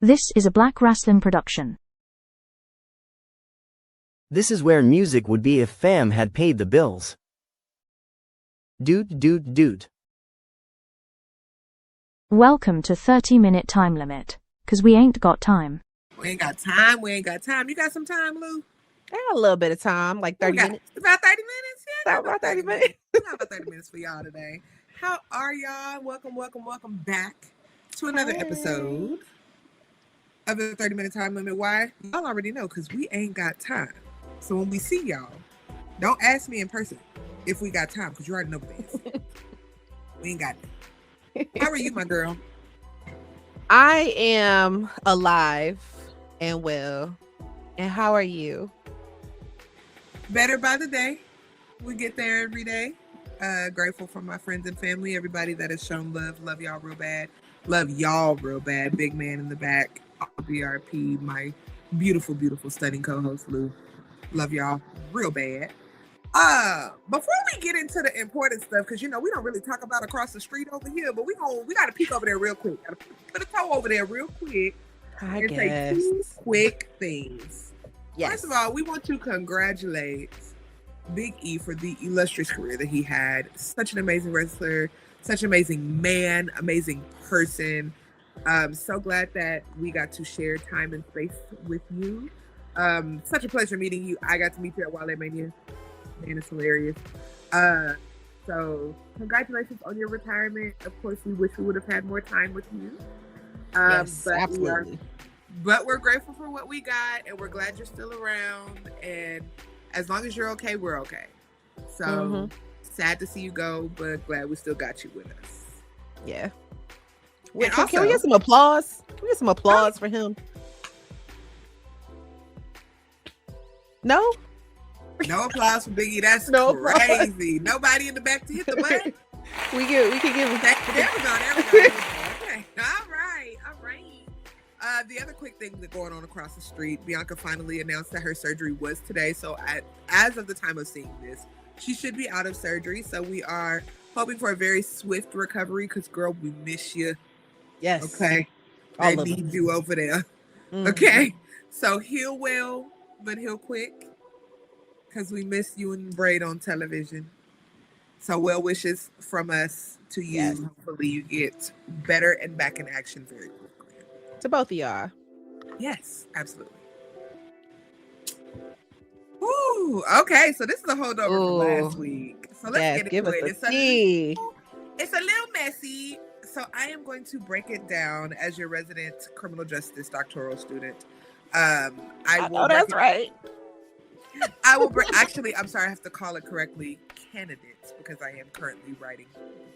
This is a Black Rasslin production. This is where music would be if fam had paid the bills. Dude. Welcome to 30-minute time limit, 'cause we ain't got time. We ain't got time. You got some time, Lou? I got a little bit of time, like 30 minutes. About 30 minutes? Yeah, About 30 minutes. We got about 30 minutes for y'all today. How are y'all? Welcome back to another episode of the 30-minute time limit. Why? Y'all already know, because we ain't got time. So when we see y'all, don't ask me in person if we got time, because you already know what it is. We ain't got it. How are you, my girl? I am alive and well. And how are you? Better by the day. We get there every day. Grateful for my friends and family, everybody that has shown love. Love y'all real bad. Big man in the back. BRP, my beautiful, stunning co-host Lou. Love y'all real bad. Before we get into the important stuff, because we don't really talk about across the street over here, but we gotta peek over there real quick. Gotta put a toe over there real quick. I guess. Say two quick things. Yes. First of all, we want to congratulate Big E for the illustrious career that he had. Such an amazing wrestler, such an amazing man, amazing person. So glad that we got to share time and space with you. Such a pleasure meeting you. I got to meet you at Wale Mania. Man, it's hilarious. So congratulations on your retirement. Of course, we wish we would have had more time with you. Yes, but absolutely. We're grateful for what we got, and we're glad you're still around. And as long as you're okay, we're okay. So sad to see you go, but glad we still got you with us. Yeah. And Can we get some applause? Can we get some applause for him? No? No applause for Biggie. That's No crazy. Nobody in the back to hit the button. We can give him There we go. Okay. All right. The other quick thing that's going on across the street, Bianca finally announced that her surgery was today. So as of the time of seeing this, she should be out of surgery. So we are hoping for a very swift recovery because, girl, we miss you. Yes. Okay. I need you over there. Okay. So heal well, but heal quick because we miss you and Braid on television. So well wishes from us to you. Yes. Hopefully you get better and back in action very quickly. To both of y'all. Yes, absolutely. Ooh, okay. So this is a holdover from last week. So let's get into it. It's a little messy. So I am going to break it down as your resident criminal justice doctoral student. I Actually, I'm sorry, I have to call it correctly. Candidates, because I am currently writing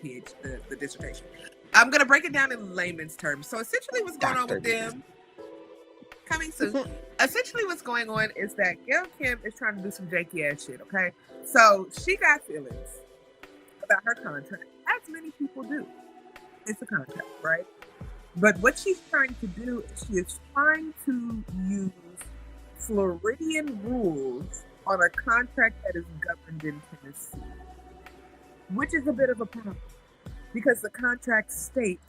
the dissertation. I'm going to break it down in layman's terms. So essentially what's going on with them, coming soon. Essentially what's going on is that Gail Kim is trying to do some janky ass shit, okay? So she got feelings about her contract, as many people do. It's a contract, right? But what she's trying to do is she is trying to use Floridian rules on a contract that is governed in Tennessee, which is a bit of a problem because the contract states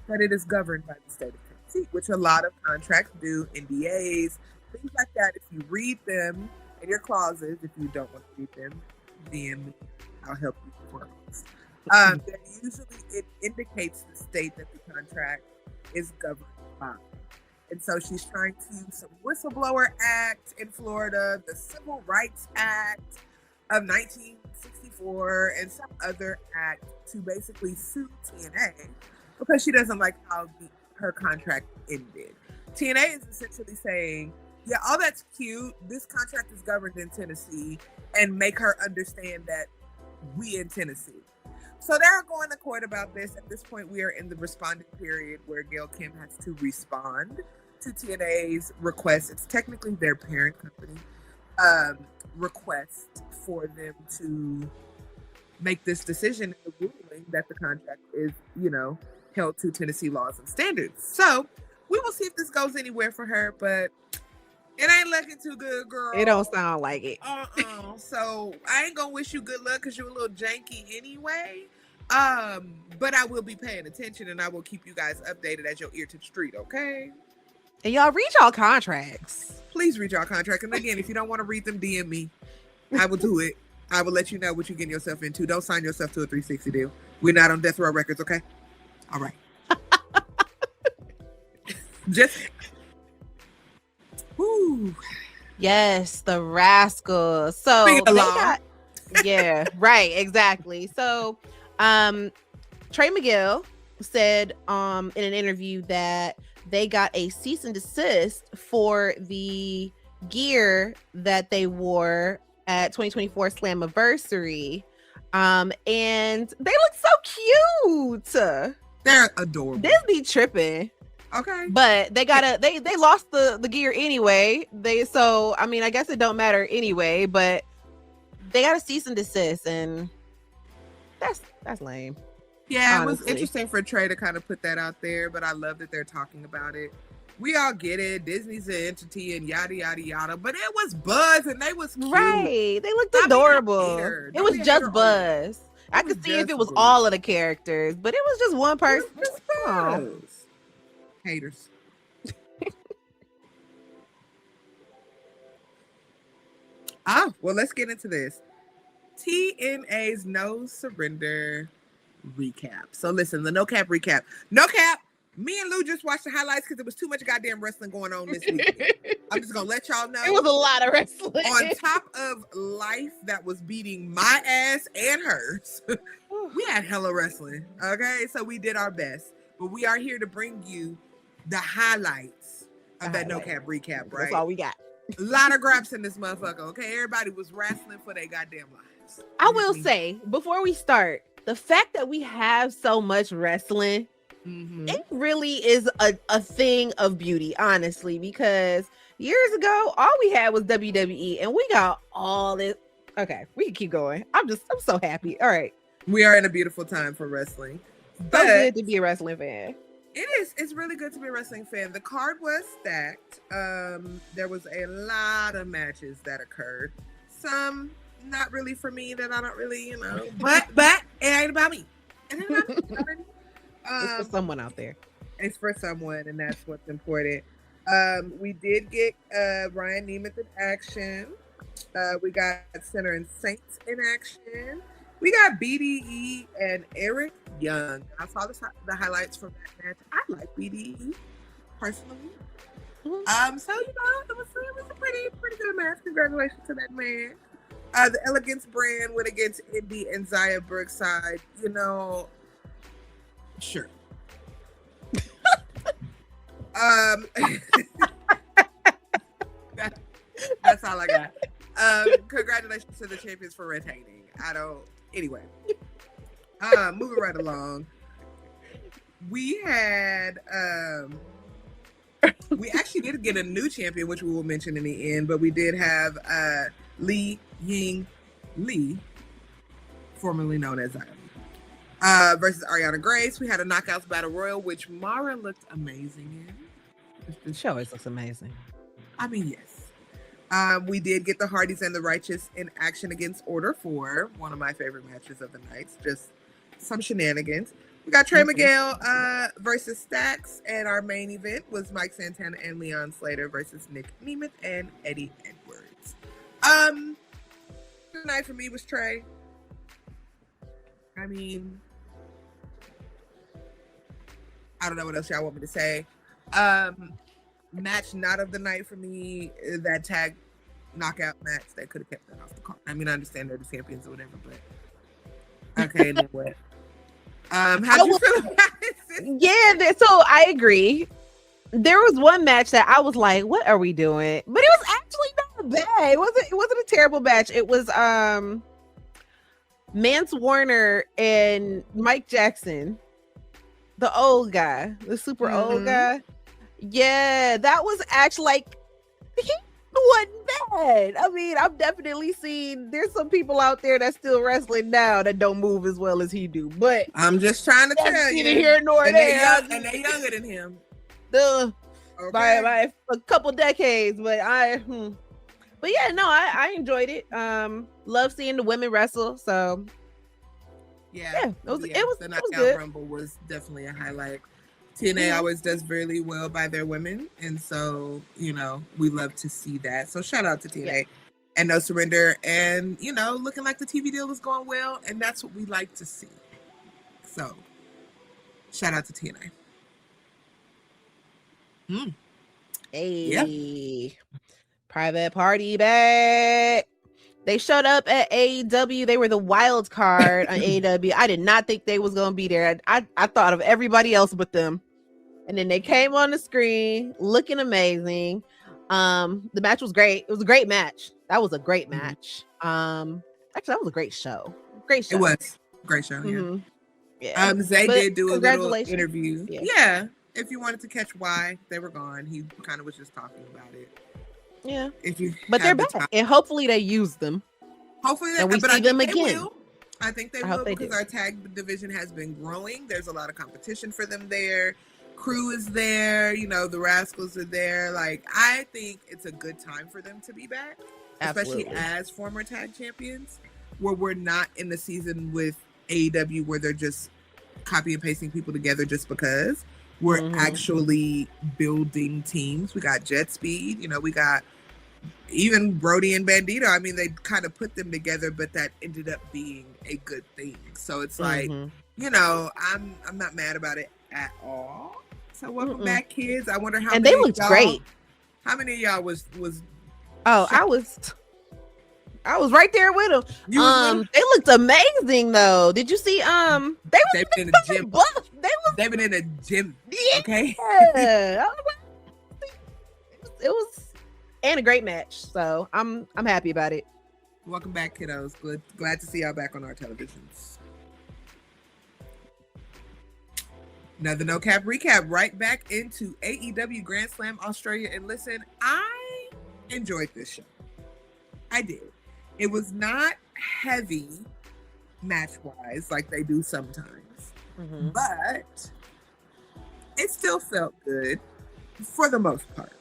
that it is governed by the state of Tennessee, which a lot of contracts do, NDAs, things like that. If you read them in your clauses, if you don't want to read them, then I'll help you for those. Usually it indicates the state that the contract is governed by. And so she's trying to use some Whistleblower Act in Florida, the Civil Rights Act of 1964, and some other act to basically sue TNA because she doesn't like how her contract ended. TNA is essentially saying, yeah, all that's cute. This contract is governed in Tennessee, and make her understand that we in Tennessee. So they're going to court about this. At this point, we are in the responding period where Gail Kim has to respond to TNA's request. It's technically their parent company request for them to make this decision in the ruling that the contract is, held to Tennessee laws and standards. So we will see if this goes anywhere for her, but it ain't looking too good, girl. It don't sound like it. So I ain't gonna wish you good luck because you're a little janky anyway. But I will be paying attention and I will keep you guys updated as your ear to the street, okay? And y'all read y'all contracts. Please read y'all contract. And again, if you don't want to read them, DM me. I will do it. I will let you know what you're getting yourself into. Don't sign yourself to a 360 deal. We're not on Death Row Records, okay? All right. Just. Woo. Yes, the Rascalz. So Sing they along. got, yeah, right, exactly. So Trey Miguel said in an interview that they got a cease and desist for the gear that they wore at 2024 Slammiversary. And they look so cute. They're adorable. Disney tripping. Okay. But they lost the gear anyway. I guess it don't matter anyway, but they got a cease and desist, and that's lame. Yeah, honestly. It was interesting for Trey to kind of put that out there, but I love that they're talking about it. We all get it. Disney's an entity and yada yada yada, but it was Buzz and they was cute. Right. They looked adorable. It was just Buzz. I could see if it was all of the characters, but it was just one person. Just Buzz. Haters. Well, let's get into this. TNA's No Surrender recap. So listen, the No Cap recap. No Cap, me and Lou just watched the highlights because there was too much goddamn wrestling going on this week. I'm just gonna let y'all know. It was a lot of wrestling. On top of life that was beating my ass and hers, we had hella wrestling. Okay, so we did our best. But we are here to bring you the highlights of that No Cap recap, right? That's all we got. A lot of graps in this motherfucker, okay? Everybody was wrestling for their goddamn lives. I will say, before we start, the fact that we have so much wrestling, it really is a thing of beauty, honestly, because years ago, all we had was WWE, and we got all this. Okay, we can keep going. I'm so happy. All right. We are in a beautiful time for wrestling. So good to be a wrestling fan. It is. It's really good to be a wrestling fan. The card was stacked. There was a lot of matches that occurred. Some not really for me that I don't really, but it ain't about me. It ain't about me. It's for someone out there. It's for someone, and that's what's important. We did get Ryan Nemeth in action. We got Sinner and Saints in action. We got BDE and Eric Young. I saw the highlights from that match. I like BDE personally. So it was a pretty good match. Congratulations to that man. The Elegance brand went against Indy and Zaya Brookside. Sure. That's all I got. Congratulations to the champions for retaining. Anyway, moving right along. We had we actually did get a new champion, which we will mention in the end, but we did have Li Ying Lee, formerly known as Zaya, versus Ariana Grace. We had a Knockouts Battle Royal, which Mara looked amazing in. She always looks amazing. I mean, yes. We did get the Hardys and the Righteous in action against Order 4, one of my favorite matches of the night. Just some shenanigans. We got Trey Miguel versus Stax, and our main event was Mike Santana and Leon Slater versus Nick Nemeth and Eddie Edwards. The night for me was Trey. I mean, I don't know what else y'all want me to say. Match not of the night for me, that tag knockout match. They could have kept that off the card. I mean, I understand they're the champions or whatever, but okay, then what? How do you feel about it? Yeah, so I agree. There was one match that I was like, what are we doing? But it was actually not bad. It wasn't a terrible match. It was Mance Warner and Mike Jackson, the old guy, the super old guy. Yeah, that was actually like, he wasn't bad. I mean, I've definitely seen there's some people out there that's still wrestling now that don't move as well as he do. But I'm just trying to tell you, here nor there, and they're younger than him. By a couple decades. But but yeah, no, I enjoyed it. Love seeing the women wrestle. So yeah, it was the it Knockout was good. Rumble was definitely a highlight. TNA always does really well by their women, and so we love to see that. So shout out to TNA and No Surrender, and looking like the TV deal is going well, and that's what we like to see. So shout out to TNA. Hey, Private Party back. They showed up at AEW. They were the wild card on AEW. I did not think they was gonna be there. I thought of everybody else but them. And then they came on the screen looking amazing. The match was great. It was a great match. That was a great match. Actually, that was a great show. Great show. It was a great show. Yeah. Zay did do a little interview. Yeah. If you wanted to catch why they were gone, he kind of was just talking about it. Yeah. But they're back, and hopefully they use them. Hopefully, and we see them again. I think they will because our tag division has been growing. There's a lot of competition for them there. Crew is there, the Rascalz are there. Like, I think it's a good time for them to be back, especially as former tag champions, where we're not in the season with AEW where they're just copy and pasting people together just because. We're actually building teams. We got Jet Speed, we got even Brody and Bandito. I mean, they kind of put them together, but that ended up being a good thing. So it's like, I'm not mad about it at all. So welcome back, kids. I wonder how. And they looked great. How many of y'all was? Oh, I was right there with them. They looked amazing though. Did you see? They've been in the gym. They've been in the gym. Okay. Yeah. It was and a great match. So I'm happy about it. Welcome back, kiddos. Glad to see y'all back on our televisions. Another No Cap recap, right back into AEW Grand Slam Australia. And listen, I enjoyed this show. I did. It was not heavy match-wise like they do sometimes. But it still felt good for the most part.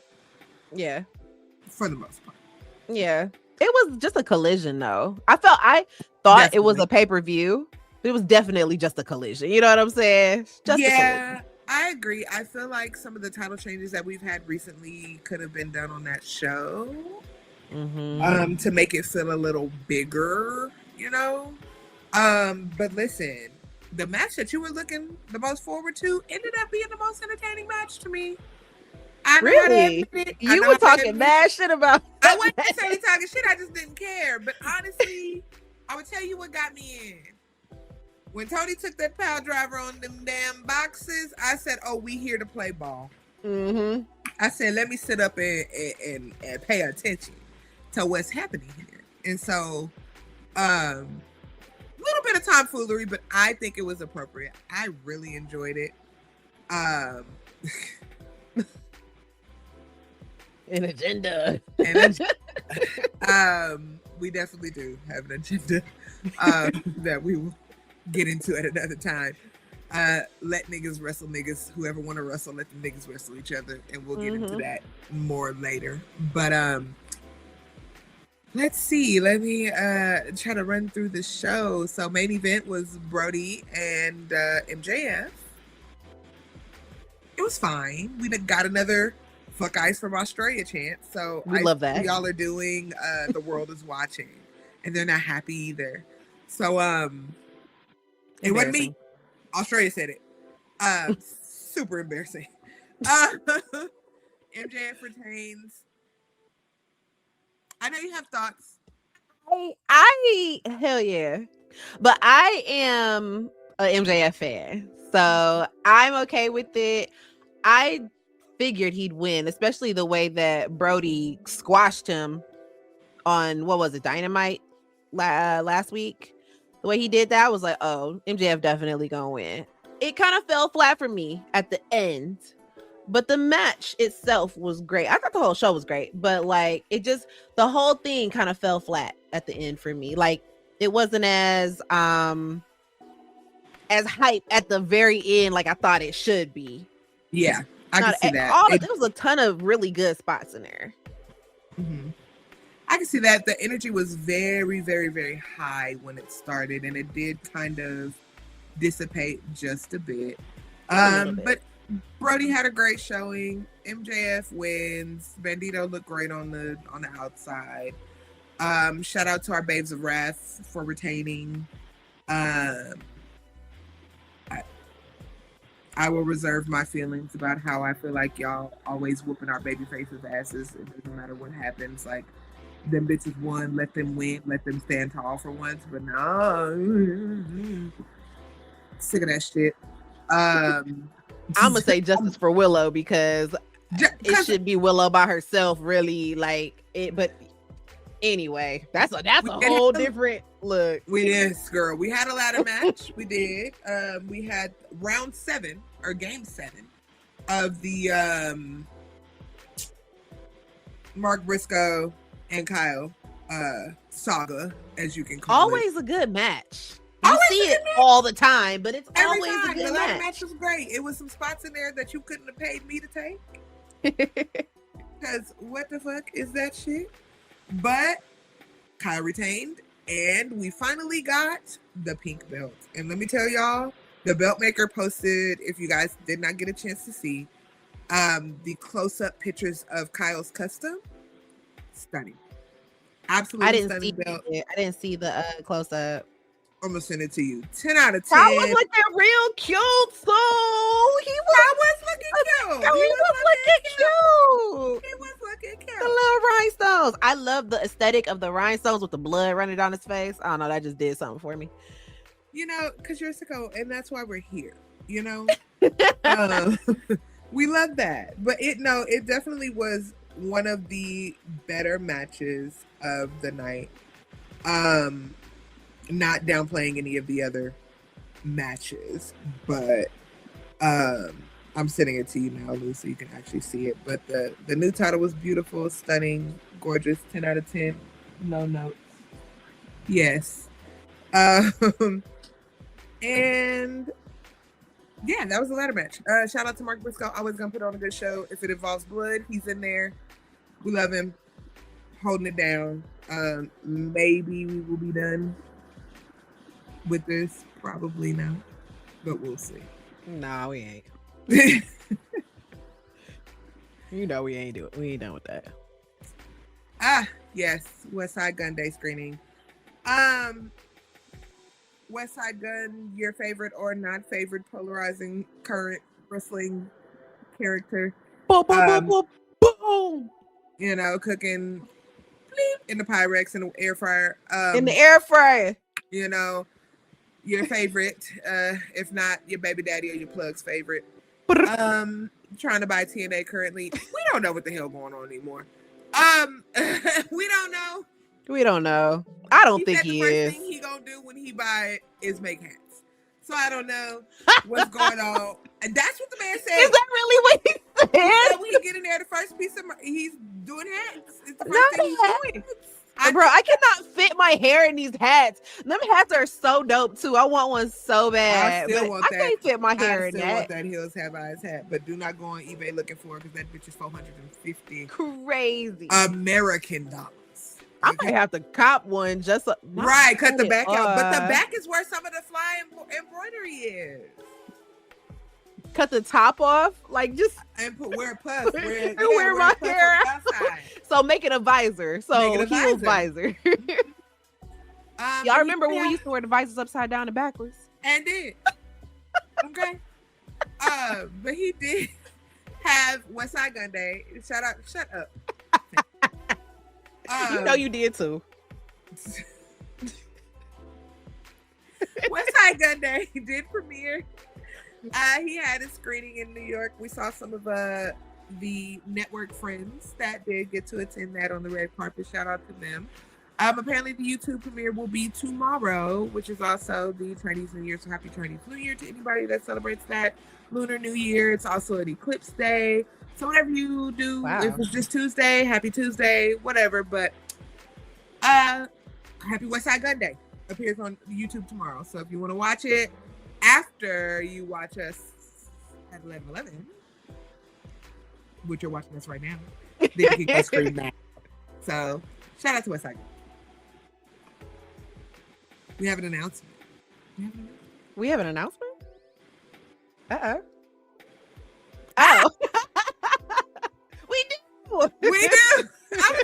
Yeah. For the most part. Yeah. It was just a collision though. I thought definitely. It was a pay-per-view. It was definitely just a collision. You know what I'm saying? Yeah, I agree. I feel like some of the title changes that we've had recently could have been done on that show to make it feel a little bigger, But listen, the match that you were looking the most forward to ended up being the most entertaining match to me. Really? You were talking mad shit about I wasn't necessarily talking shit. I just didn't care. But honestly, I would tell you what got me in. When Tony took that power driver on them damn boxes, I said, "Oh, we here to play ball." I said, "Let me sit up and pay attention to what's happening here." And so, a little bit of tomfoolery, but I think it was appropriate. I really enjoyed it. An agenda. We definitely do have an agenda that we will get into at another time. Let niggas wrestle niggas. Whoever want to wrestle, let the niggas wrestle each other, and we'll get into that more later. But let's see. Let me try to run through the show. So main event was Brody and MJF. It was fine. We got another Fuck Ice from Australia chant. So we love that. Y'all are doing The World is Watching, and they're not happy either. So it wasn't me. Australia said it. Super embarrassing. MJF retains. I know you have thoughts. I hell yeah. But I am a MJF fan. So I'm okay with it. I figured he'd win, especially the way that Brody squashed him on, what was it, Dynamite last week? The way he did that, I was like, oh, MJF definitely gonna win. It kind of fell flat for me at the end, but the match itself was great. I thought the whole show was great, but like the whole thing kind of fell flat at the end for me. Like it wasn't as hype at the very end like I thought it should be. Yeah, I can see that. There was a ton of really good spots in there. I can see that. The energy was very, very, very high when it started, and it did kind of dissipate just a bit. But Brody had a great showing. MJF wins. Bandito looked great on the outside. Shout out to our Babes of Wrath for retaining. I will reserve my feelings about how I feel like y'all always whooping our baby faces' asses. It doesn't matter what happens. Like, them bitches won, let them win, let them stand tall for once. But no, sick of that shit. I'm gonna say justice for Willow because it should be Willow by herself, really. Like it, but anyway, that's a whole different look. We did, girl. We had a ladder match. We did. We had round 7 or game 7 of the Mark Briscoe and Kyle saga, as you can call always it. A good match. You see it all the time, but it's Every always time. a good The match. match was great. It was some spots in there that you couldn't have paid me to take. Because what the fuck is that shit? But Kyle retained, and we finally got the pink belt. And let me tell y'all, the belt maker posted, if you guys did not get a chance to see, the close-up pictures of Kyle's custom. Stunning. Absolutely stunning belt. I didn't see the close-up. I'm gonna send it to you. 10 out of 10. Kyle was looking real cute, so he was looking cute. He was looking cute. The little rhinestones. I love the aesthetic of the rhinestones with the blood running down his face. I don't know, that just did something for me. You know, because you're a sicko, and that's why we're here. You know, we love that. But it definitely was one of the better matches of the night. Not downplaying any of the other matches, but I'm sending it to you now, Lou, so you can actually see it. But the new title was beautiful, stunning, gorgeous, 10 out of 10. No notes. Yes. And yeah, that was the ladder match. Shout out to Mark Briscoe. Always gonna put on a good show. If it involves blood, he's in there. We love him. Holding it down. Maybe we will be done with this, probably not, but we'll see. Nah, we ain't. You know we ain't done with that. Yes, West Side Gun Day screening. West Side Gun, your favorite or not favorite polarizing current wrestling character? Boom, boom, boom, boom. You know, cooking in the Pyrex in the air fryer. In the air fryer. You know, your favorite, if not your baby daddy or your plug's favorite. Trying to buy TNA currently. We don't know what the hell going on anymore. We don't know. We don't know. I don't think he is. The first thing he gonna do when he buy it is make hats. So I don't know what's going on. And that's what the man said. Is that really what he said? When he get in there, the first piece of he's doing hats. It's the first thing he's doing. Bro, I cannot fit my hair in these hats. Them hats are so dope too. I want one so bad. I can't fit my hair in that. I still want that Hills Have Eyes hat, but do not go on eBay looking for it because that bitch is $450. Crazy. American dollars. I might have to cop one just cut the back out. But the back is where some of the fly embroidery is. Cut the top off, like just and wear a puff. Wear my hair out. So make it a visor. So heels visor. Y'all remember when we used to wear the visors upside down and backwards? And did. Okay. But he did have West Side Gun Day. Shut up. You know you did too. West Side Gun Day did premiere. He had a screening in New York. We saw some of the network friends that did get to attend that on the red carpet. Shout out to them. Apparently the YouTube premiere will be tomorrow, which is also the Chinese New Year. So happy Chinese New Year to anybody that celebrates that Lunar New Year. It's also an eclipse day. So whatever you do, if it's just Tuesday, happy Tuesday, whatever. But happy West Side Gun Day appears on YouTube tomorrow. So if you want to watch it after you watch us at 11:11, which you're watching us right now, then you can go scream that. So shout out to West Side. We have an announcement. We have an announcement? We do. I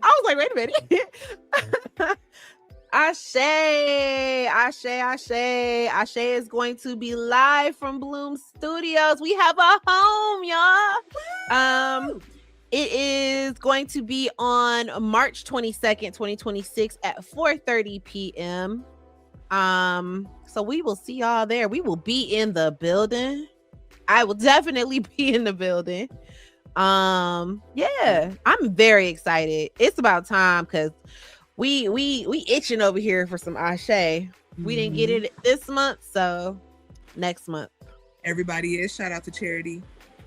was like, wait a minute. Ashe is going to be live from Bloom Studios. We have a home, y'all. It is going to be on March 22nd, 2026 at 4:30 p.m. So we will see y'all there. We will be in the building. I will definitely be in the building. Yeah, I'm very excited. It's about time because we itching over here for some Ashe. We didn't get it this month, so next month. Everybody is. Shout out to Charity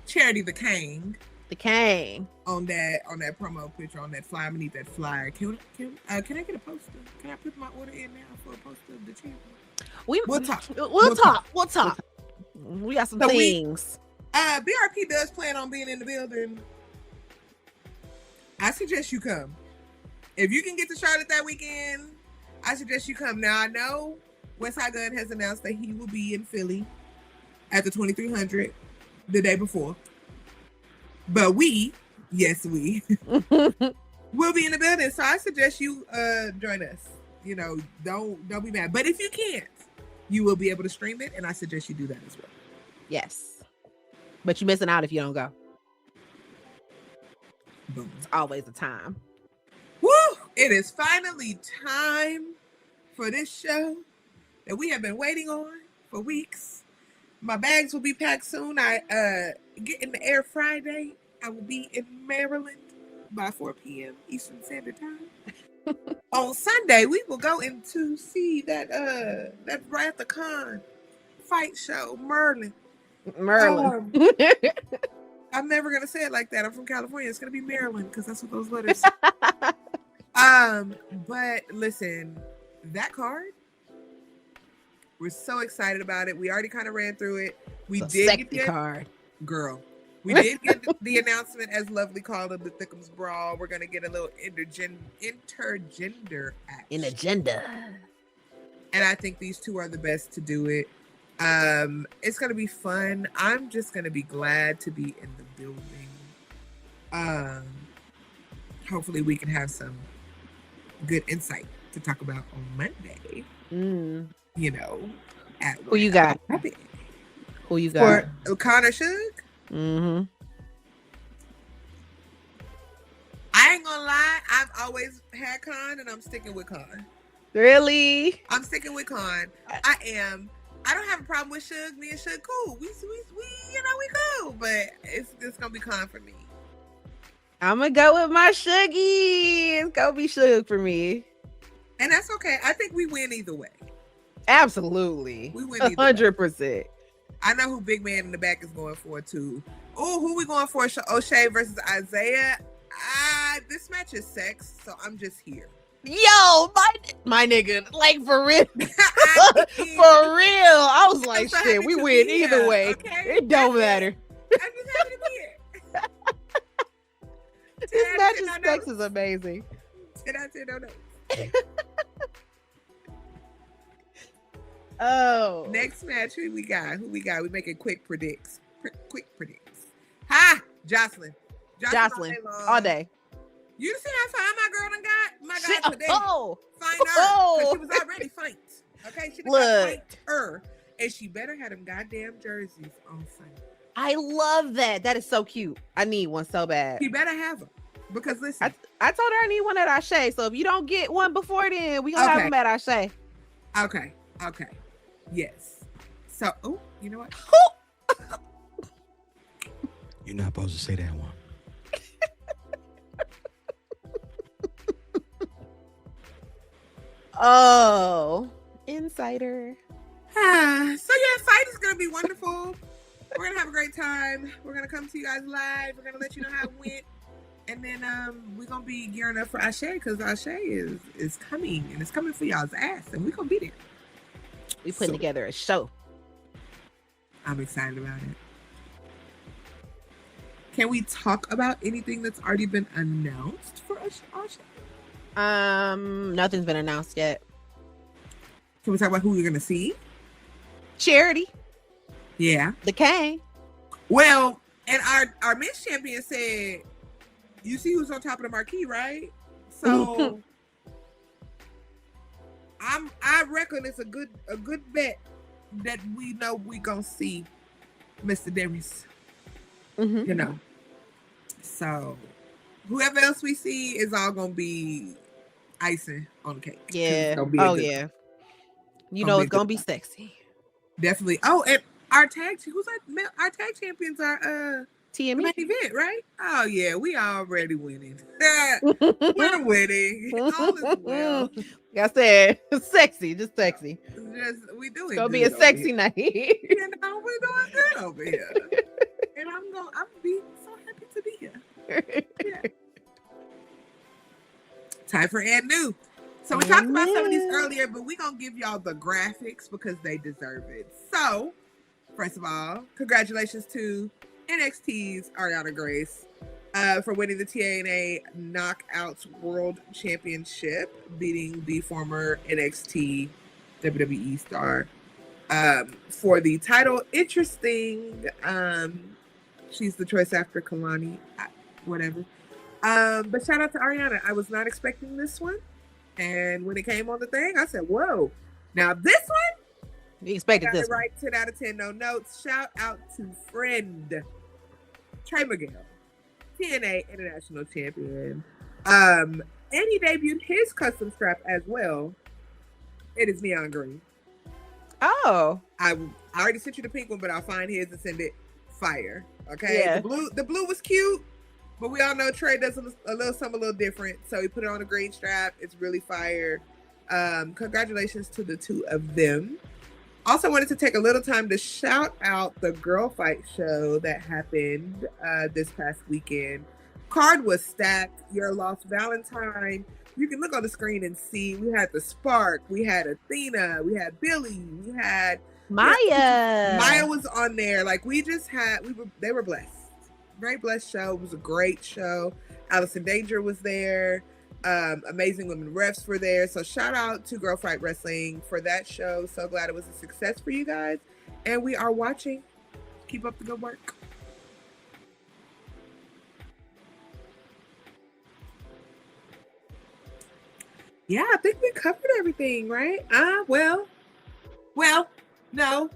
the King. The King. On that promo picture, on that flyer. I'm gonna need that flyer. Can I get a poster? Can I put my order in now for a poster of the champion? We'll talk. We'll talk. We got some things. BRP does plan on being in the building. I suggest you come. If you can get to Charlotte that weekend, I suggest you come. Now I know Westside Gunn has announced that he will be in Philly at the 2300 the day before. But we will be in the building. So I suggest you join us. You know, don't be mad. But if you can't, you will be able to stream it, and I suggest you do that as well. Yes. But you're missing out if you don't go. Boom. It's always a time. Woo! It is finally time for this show that we have been waiting on for weeks. My bags will be packed soon. I get in the air Friday. I will be in Maryland by 4 p.m. Eastern Standard Time. On Sunday, we will go in to see that Rascalz fight show, Merlin. I'm never gonna say it like that. I'm from California. It's gonna be Maryland because that's what those letters. But listen, that card, we're so excited about it. We already kind of ran through it. We did get the card, girl. We did get the announcement, as Lovely called it, the Thickums Brawl. We're gonna get a little intergender action. An agenda. And I think these two are the best to do it. It's gonna be fun. I'm just gonna be glad to be in the building. Hopefully we can have some good insight to talk about on Monday. You know, who you got? Who you got? For Connor Suge. I ain't gonna lie. I've always had Con, and I'm sticking with Con. Really? I'm sticking with Con. I am. I don't have a problem with Suge. Me and Suge cool. We cool. But it's gonna be Con for me. I'm gonna go with my Sugie. It's gonna be Suge for me. And that's okay. I think we win either way. Absolutely. We win either 100%. I know who Big Man in the back is going for too. Oh, who we going for? O'Shea versus Isaiah. This match is sex, so I'm just here. Yo, my nigga, like for real. For real. I was like, so shit, we win either way. Okay? It don't matter. I'm just happy to be here. This match is sex is amazing. 10 out of 10 no. Oh. Next match, who we got? We making quick predicts. Quick predicts. Ha! Jocelyn all day. You see how fine my girl done got? My God, today. Oh. Find her. Because she was already faint. Okay? She got faint. And she better have them goddamn jerseys on Sunday. I love that. That is so cute. I need one so bad. She better have them. Because listen. I told her I need one at Ashe. So if you don't get one before then, we gonna have them at Ashe. Okay. Yes. So, you know what? You're not supposed to say that one. Oh, insider. So yeah, fight is gonna be wonderful. We're gonna have a great time. We're gonna come to you guys live. We're gonna let you know how it went, and then we're gonna be gearing up for Ashe because Ashe is coming, and it's coming for y'all's ass, and we're gonna be there. We putting together a show. I'm excited about it. Can we talk about anything that's already been announced for Ashe? Nothing's been announced yet. Can we talk about who you're gonna see? Charity. Yeah. The King. Well, And our men's champion said, "You see who's on top of the marquee, right?" So I reckon it's a good bet that we know we gonna see Mr. Darius. You know. So whoever else we see is all gonna be icing on the cake. Yeah. Yeah. You know it's gonna be sexy. Definitely. Oh, and our tag champions are TNA main event, right? Oh yeah, we already winning. We're winning. All is well. Like I said, sexy, just sexy. We doing. It's gonna be a sexy night. We're doing good over here, and I'm be so happy to be here. Yeah. Time for and new. So we talked about some of these earlier, but we're gonna give y'all the graphics because they deserve it. So, first of all, congratulations to NXT's Ariana Grace for winning the TNA Knockouts World Championship, beating the former NXT WWE star for the title. Interesting. She's the choice after Kalani, whatever. But shout out to Ariana. I was not expecting this one. And when it came on the thing, I said, whoa. Now this one, you expected this one. Right, 10 out of 10, no notes. Shout out to friend Trey Miguel, TNA International Champion. And he debuted his custom strap as well. It is neon green. Oh. I already sent you the pink one, but I'll find his and send it fire. Okay. Yeah. The blue was cute, but we all know Trey does something a little different. So he put it on a green strap. It's really fire. Congratulations to the two of them. Also wanted to take a little time to shout out the Girl Fight show that happened this past weekend. Card was stacked. Your Lost Valentine. You can look on the screen and see we had the Spark, we had Athena, we had Billy, we had Maya. Maya was on there. Like they were blessed. Very blessed show. It was a great show. Allison Danger was there. Amazing Women Refs were there. So shout out to Girl Fight Wrestling for that show. So glad it was a success for you guys. And we are watching. Keep up the good work. Yeah, I think we covered everything, right? Well, no.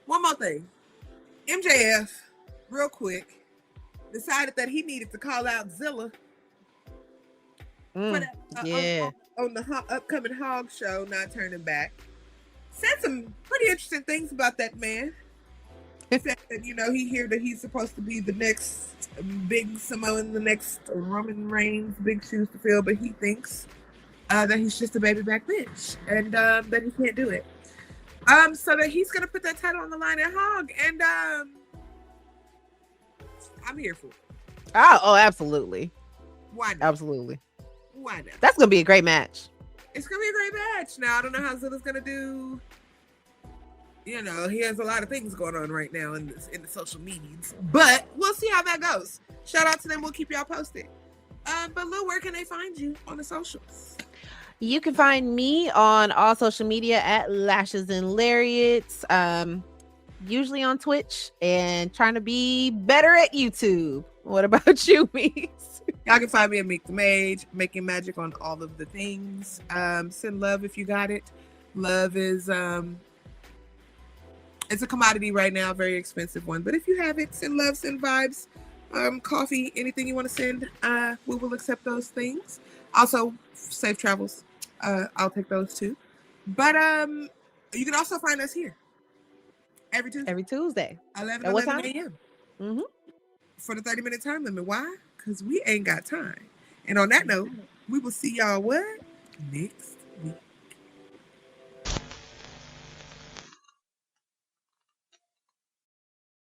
One more thing. MJF, real quick, decided that he needed to call out Zilla for that, on the upcoming Hog show, Not Turning Back. Said some pretty interesting things about that man. He said that, he heard that he's supposed to be the next big Samoan, the next Roman Reigns, big shoes to fill, but he thinks that he's just a baby back bitch and that he can't do it. So that he's gonna put that title on the line at Hog, and I'm here for it. Oh, absolutely. Why not? Absolutely. Why not? That's gonna be a great match. It's gonna be a great match. Now I don't know how Zilla's gonna do. He has a lot of things going on right now in the social medias, but we'll see how that goes. Shout out to them. We'll keep y'all posted. But Lou, where can they find you on the socials? You can find me on all social media at LashesAndLariats, usually on Twitch, and trying to be better at YouTube. What about you, Meeks? Y'all can find me at Meek the Mage, making magic on all of the things. Send love if you got it. Love is it's a commodity right now, a very expensive one. But if you have it, send love, send vibes, coffee, anything you want to send. We will accept those things. Also, safe travels. I'll take those too.11 you can also find us here every Tuesday. 11 a.m. Mm-hmm. For the 30-minute time limit. Why? Because we ain't got time. And on that note, we will see y'all next week.